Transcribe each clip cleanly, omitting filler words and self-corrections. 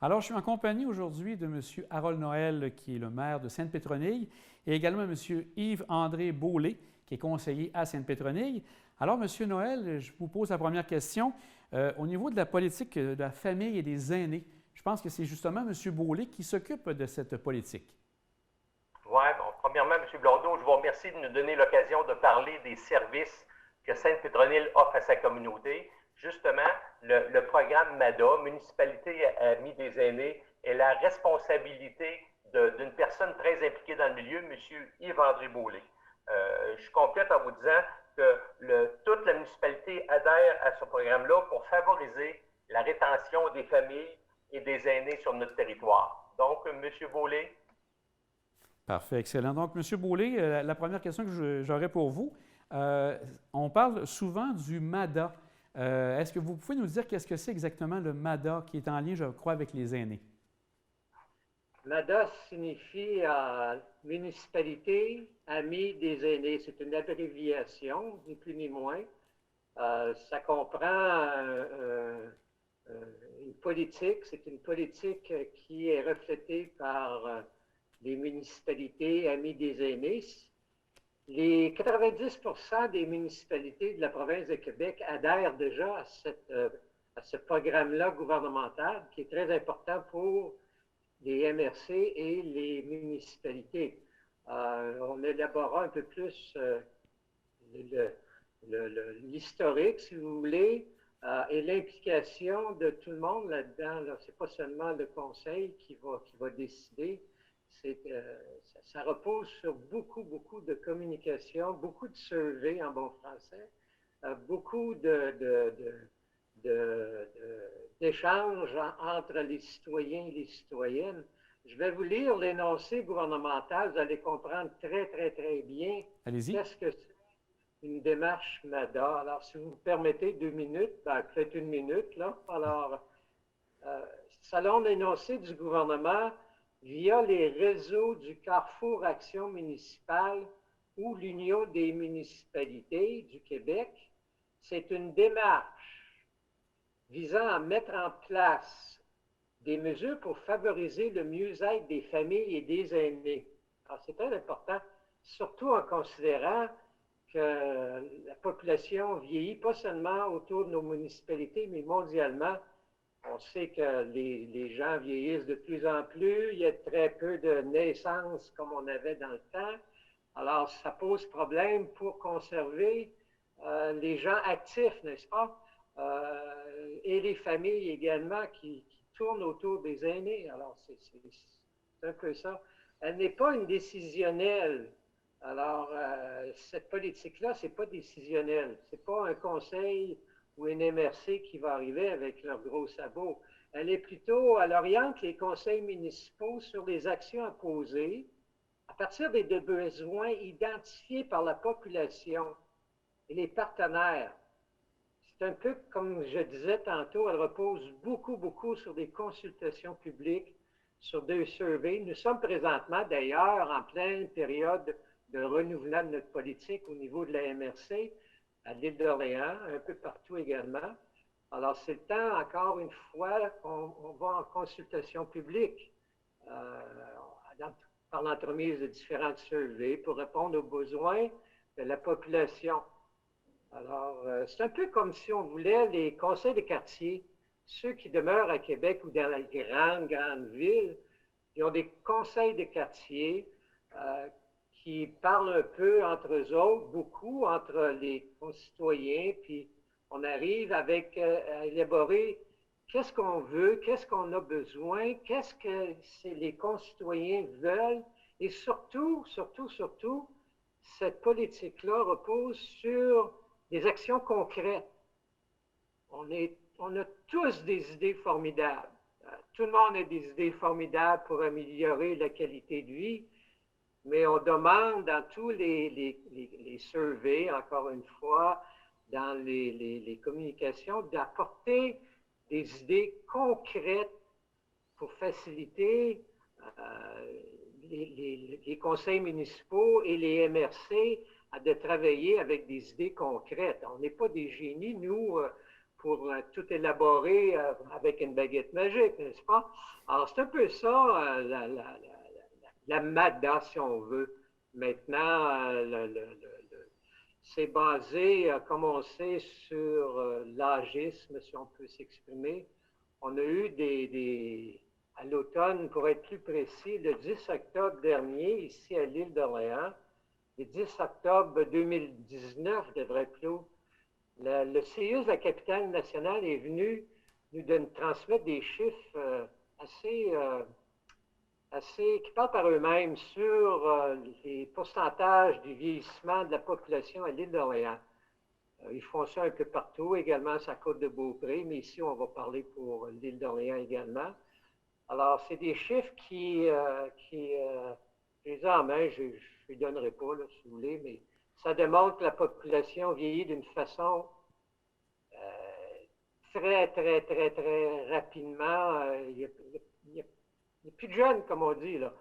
Alors, je suis en compagnie aujourd'hui de M. Harold Noël, qui est le maire de Sainte-Pétronille, et également M. Yves-André Beaulé, qui est conseiller à Sainte-Pétronille. Alors, M. Noël, je vous pose la première question. Au niveau de la politique de la famille et des aînés, je pense que c'est justement M. Beaulé qui s'occupe de cette politique. Oui, bon, premièrement, M. Blondeau, je vous remercie de nous donner l'occasion de parler des services que Sainte-Pétronille offre à sa communauté. Justement, le programme MADA, Municipalité Amie des aînés, est la responsabilité d'une personne très impliquée dans le milieu, M. Yves-André Beaulé. Je complète en vous disant que toute la municipalité adhère à ce programme-là pour favoriser la rétention des familles et des aînés sur notre territoire. Donc, M. Beaulé. Parfait, excellent. Donc, M. Beaulé, la première question que j'aurais pour vous, on parle souvent du MADA. Est-ce que vous pouvez nous dire qu'est-ce que c'est exactement le MADA qui est en lien, je crois, avec les aînés? MADA signifie Municipalité Amie des aînés. C'est une abréviation, ni plus ni moins. Ça comprend une politique. C'est une politique qui est reflétée par les municipalités amies des aînés. Les 90% des municipalités de la province de Québec adhèrent déjà à ce programme-là gouvernemental qui est très important pour les MRC et les municipalités. On élaborera un peu plus l'historique, si vous voulez, et l'implication de tout le monde là-dedans. Là. Ce n'est pas seulement le conseil qui va décider. Ça repose sur beaucoup de communication, beaucoup de surveys en bon français, beaucoup d'échanges entre les citoyens et les citoyennes. Je vais vous lire l'énoncé gouvernemental, vous allez comprendre très bien qu'est-ce que c'est une démarche MADA. Alors, si vous me permettez 2 minutes, peut-être 1 minute, là. Alors, selon l'énoncé du gouvernement, via les réseaux du Carrefour Action municipale ou l'Union des municipalités du Québec, c'est une démarche visant à mettre en place des mesures pour favoriser le mieux-être des familles et des aînés. Alors, c'est très important, surtout en considérant que la population vieillit, pas seulement autour de nos municipalités, mais mondialement. On sait que les gens vieillissent de plus en plus, il y a très peu de naissances comme on avait dans le temps. Alors, ça pose problème pour conserver les gens actifs, n'est-ce pas? Et les familles également qui tournent autour des aînés. Alors, c'est un peu ça. Elle n'est pas une décisionnelle. Alors, cette politique-là, ce n'est pas décisionnel. Ce n'est pas un conseil ou une MRC qui va arriver avec leurs gros sabots. Elle oriente les conseils municipaux sur les actions à poser à partir des besoins identifiés par la population et les partenaires. C'est un peu comme je disais tantôt, elle repose beaucoup sur des consultations publiques, sur des surveys. Nous sommes présentement d'ailleurs en pleine période de renouvellement de notre politique au niveau de la MRC, à l'île d'Orléans, un peu partout également. Alors, c'est le temps, encore une fois, qu'on va en consultation publique par l'entremise de différentes surveys pour répondre aux besoins de la population. Alors, c'est un peu comme si on voulait les conseils de quartier, ceux qui demeurent à Québec ou dans les grandes villes, ils ont des conseils de quartier qui parlent un peu entre eux autres, beaucoup entre les concitoyens, puis on arrive à élaborer qu'est-ce qu'on veut, qu'est-ce qu'on a besoin, qu'est-ce que les concitoyens veulent, et surtout, cette politique-là repose sur des actions concrètes. On a tous des idées formidables. Tout le monde a des idées formidables pour améliorer la qualité de vie, mais on demande dans tous les surveys, encore une fois, dans les communications, d'apporter des idées concrètes pour faciliter les conseils municipaux et les MRC de travailler avec des idées concrètes. On n'est pas des génies, nous, pour tout élaborer avec une baguette magique, n'est-ce pas? Alors, c'est un peu ça, la MADA, si on veut. Maintenant, c'est basé, comme on sait, sur l'agisme, si on peut s'exprimer. On a eu à l'automne, pour être plus précis, le 10 octobre dernier, ici à l'île d'Orléans, le 10 octobre 2019, devrait-être, le CIUS de la capitale nationale est venu nous transmettre des chiffres qui parlent par eux-mêmes sur les pourcentages du vieillissement de la population à l'île d'Orléans. Ils font ça un peu partout, également sur la Côte-de-Beaupré, mais ici, on va parler pour l'île d'Orléans également. Alors, c'est des chiffres je les ai en main, je ne les donnerai pas, là, si vous voulez, mais ça démontre que la population vieillit d'une façon très, très, très, très rapidement. Il n'y a plus de jeunes, comme on dit, là.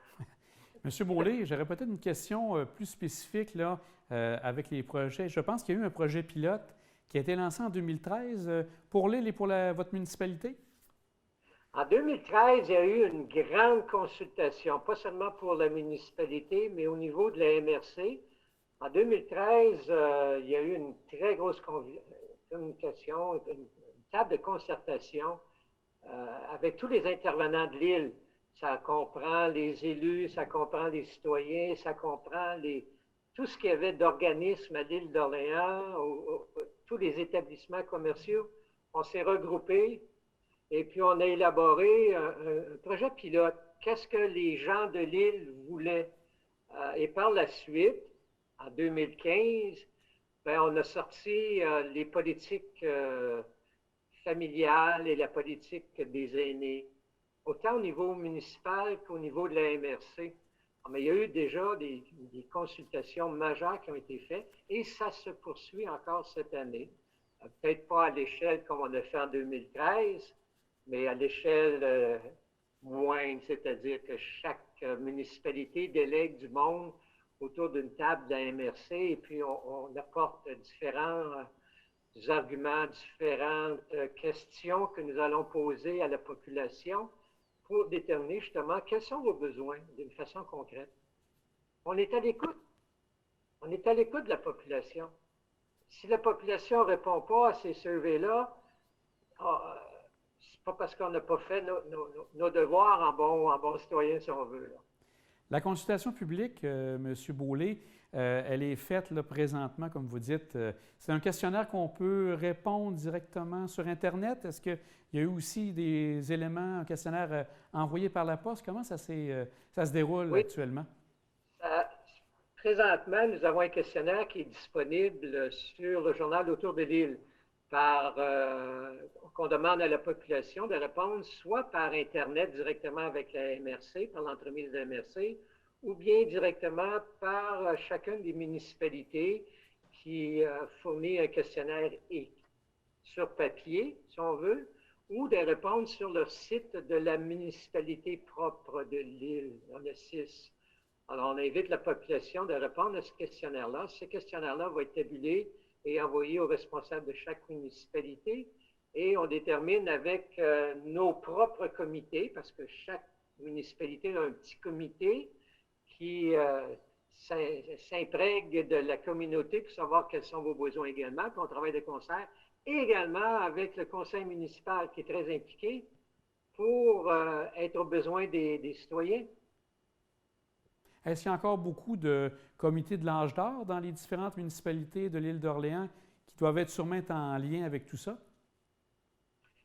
Monsieur Beaulé, j'aurais peut-être une question plus spécifique là, avec les projets. Je pense qu'il y a eu un projet pilote qui a été lancé en 2013 pour l'île et pour votre municipalité. En 2013, il y a eu une grande consultation, pas seulement pour la municipalité, mais au niveau de la MRC. En 2013, il y a eu une très grosse communication, une table de concertation avec tous les intervenants de l'île. Ça comprend les élus, ça comprend les citoyens, ça comprend tout ce qu'il y avait d'organismes à l'île d'Orléans, tous les établissements commerciaux. On s'est regroupés et puis on a élaboré un projet pilote. Qu'est-ce que les gens de l'île voulaient? Et par la suite, en 2015, on a sorti les politiques familiales et la politique des aînés, autant au niveau municipal qu'au niveau de la MRC. Mais il y a eu déjà des consultations majeures qui ont été faites et ça se poursuit encore cette année. Peut-être pas à l'échelle comme on a fait en 2013, mais à l'échelle moindre, c'est-à-dire que chaque municipalité délègue du monde autour d'une table de la MRC et puis on apporte différents arguments, différentes questions que nous allons poser à la population pour déterminer justement quels sont vos besoins d'une façon concrète. On est à l'écoute. On est à l'écoute de la population. Si la population ne répond pas à ces surveys-là, c'est pas parce qu'on n'a pas fait nos devoirs en bon citoyen, si on veut. Là. La consultation publique, M. Beaulé, elle est faite là, présentement, comme vous dites. C'est un questionnaire qu'on peut répondre directement sur Internet. Est-ce qu'il y a eu aussi des éléments, un questionnaire envoyé par la poste? Comment ça se déroule actuellement? Présentement, nous avons un questionnaire qui est disponible sur le journal Autour de l'île, qu'on demande à la population de répondre soit par Internet directement avec la MRC, par l'entremise de la MRC, ou bien directement par chacune des municipalités qui fournit un questionnaire sur papier, si on veut, ou de répondre sur le site de la municipalité propre de l'île. On a 6. Alors, on invite la population de répondre à ce questionnaire-là. Ce questionnaire-là va être tabulé et envoyé aux responsables de chaque municipalité. Et on détermine avec nos propres comités, parce que chaque municipalité a un petit comité qui s'imprègne de la communauté pour savoir quels sont vos besoins également. Puis on travaille de concert. Et également avec le conseil municipal qui est très impliqué pour être aux besoins des citoyens. Est-ce qu'il y a encore beaucoup de comités de l'âge d'or dans les différentes municipalités de l'île d'Orléans qui doivent être sûrement en lien avec tout ça?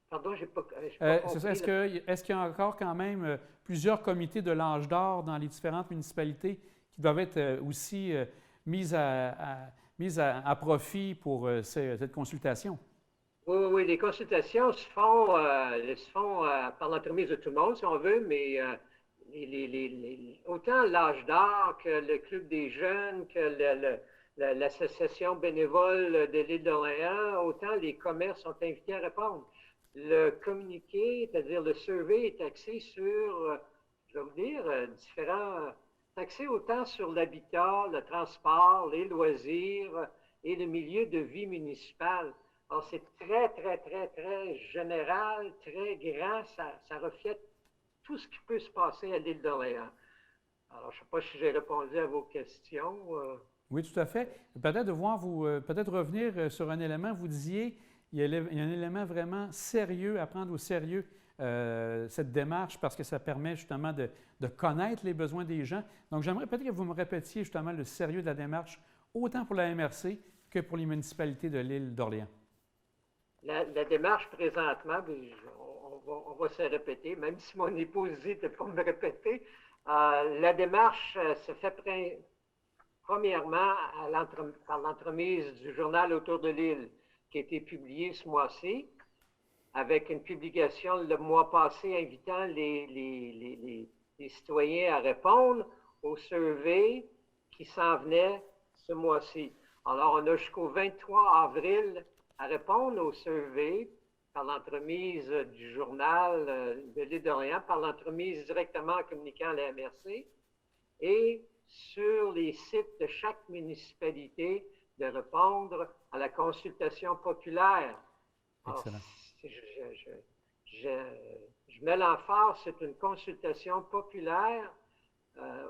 Pardon, je n'ai pas compris. Est-ce qu'il y a encore quand même plusieurs comités de l'âge d'or dans les différentes municipalités qui doivent être aussi mises à profit pour cette consultation? Oui, les consultations se font par l'entremise de tout le monde, si on veut, mais autant l'âge d'or que le Club des jeunes, que l'association bénévole de l'île d'Orléans, autant les commerces sont invités à répondre. Le communiqué, c'est-à-dire le survey, est axé sur, je vais vous dire, axé autant sur l'habitat, le transport, les loisirs et le milieu de vie municipal. Alors, c'est très, très, très, très général, très grand. Ça reflète tout ce qui peut se passer à l'île d'Orléans. Alors, je ne sais pas si j'ai répondu à vos questions. Oui, tout à fait. Peut-être peut-être revenir sur un élément. Vous disiez, il y a un élément vraiment sérieux à prendre au sérieux, cette démarche, parce que ça permet justement de connaître les besoins des gens. Donc, j'aimerais peut-être que vous me répétiez justement le sérieux de la démarche, autant pour la MRC que pour les municipalités de l'île d'Orléans. La démarche présentement, on va se répéter, même si mon épouse dit de ne pas me répéter, la démarche se fait premièrement par l'entremise du journal Autour de l'île, qui a été publié ce mois-ci, avec une publication le mois passé invitant les citoyens à répondre aux surveys qui s'en venaient ce mois-ci. Alors, on a jusqu'au 23 avril à répondre aux surveys par l'entremise du journal de l'île d'Orléans, par l'entremise directement en communiquant à la MRC, et sur les sites de chaque municipalité de répondre à la consultation populaire. Excellent. Alors, je mets l'emphase, c'est une consultation populaire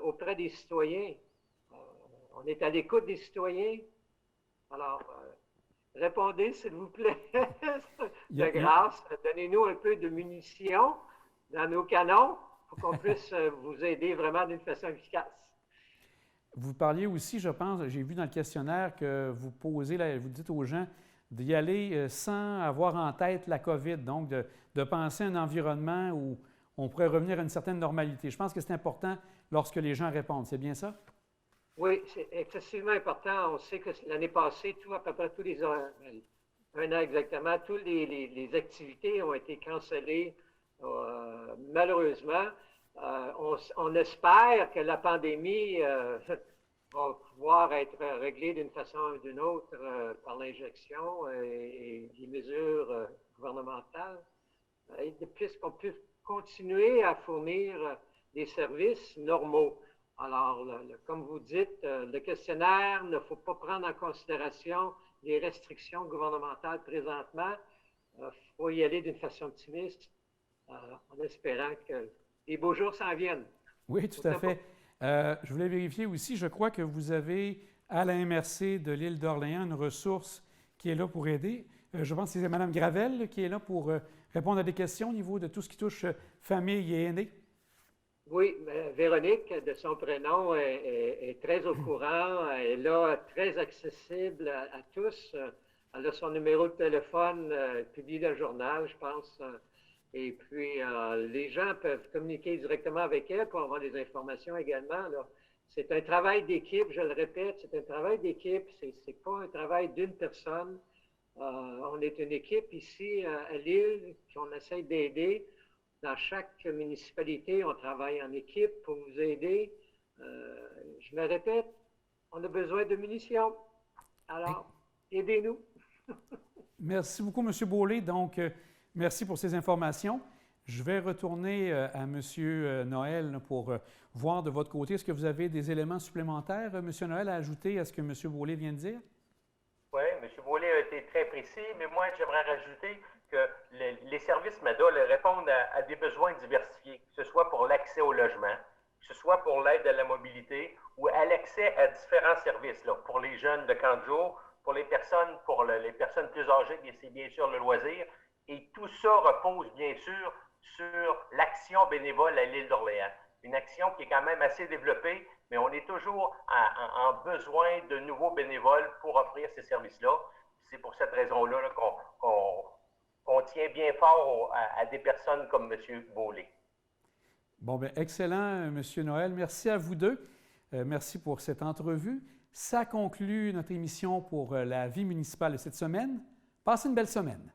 auprès des citoyens. On est à l'écoute des citoyens. Alors, répondez, s'il vous plaît, de grâce. Donnez-nous un peu de munitions dans nos canons pour qu'on puisse vous aider vraiment d'une façon efficace. Vous parliez aussi, je pense, j'ai vu dans le questionnaire que vous posez, vous dites aux gens d'y aller sans avoir en tête la COVID, donc de penser à un environnement où on pourrait revenir à une certaine normalité. Je pense que c'est important lorsque les gens répondent. C'est bien ça? Oui, c'est excessivement important. On sait que l'année passée, à peu près tous les un an exactement, toutes les activités ont été cancellées malheureusement. On espère que la pandémie va pouvoir être réglée d'une façon ou d'une autre par l'injection et les mesures gouvernementales, puisqu'on peut continuer à fournir des services normaux. Alors, comme vous dites, le questionnaire ne faut pas prendre en considération les restrictions gouvernementales présentement. Il faut y aller d'une façon optimiste en espérant que les beaux jours s'en viennent. Oui, tout à fait. Je voulais vérifier aussi, je crois que vous avez à la MRC de l'île d'Orléans une ressource qui est là pour aider. Je pense que c'est Mme Gravel qui est là pour répondre à des questions au niveau de tout ce qui touche famille et aînés. Oui, Véronique, de son prénom, est très au courant. Elle est là, très accessible à tous. Elle a son numéro de téléphone publié dans le journal, je pense. Et puis, les gens peuvent communiquer directement avec elle pour avoir des informations également. C'est un travail d'équipe, je le répète, c'est un travail d'équipe. C'est pas un travail d'une personne. On est une équipe ici à l'île qu'on essaie d'aider. Dans chaque municipalité, on travaille en équipe pour vous aider. Je me répète, on a besoin de munitions. Alors, aidez-nous. Merci beaucoup, M. Beaulé. Donc, merci pour ces informations. Je vais retourner à M. Noël pour voir de votre côté. Est-ce que vous avez des éléments supplémentaires, M. Noël, à ajouter à ce que M. Beaulé vient de dire? Oui, M. Beaulé a été très précis, mais moi, j'aimerais rajouter que les services MADA répondent à des besoins diversifiés, que ce soit pour l'accès au logement, que ce soit pour l'aide à la mobilité ou à l'accès à différents services, là, pour les jeunes de camp de jour, pour les personnes plus âgées, c'est bien sûr le loisir. Et tout ça repose bien sûr sur l'action bénévole à l'île d'Orléans. Une action qui est quand même assez développée, mais on est toujours en besoin de nouveaux bénévoles pour offrir ces services-là. C'est pour cette raison-là qu'on tient bien fort à des personnes comme M. Beaulé. Bon, bien, excellent, M. Noël. Merci à vous deux. Merci pour cette entrevue. Ça conclut notre émission pour la vie municipale de cette semaine. Passez une belle semaine.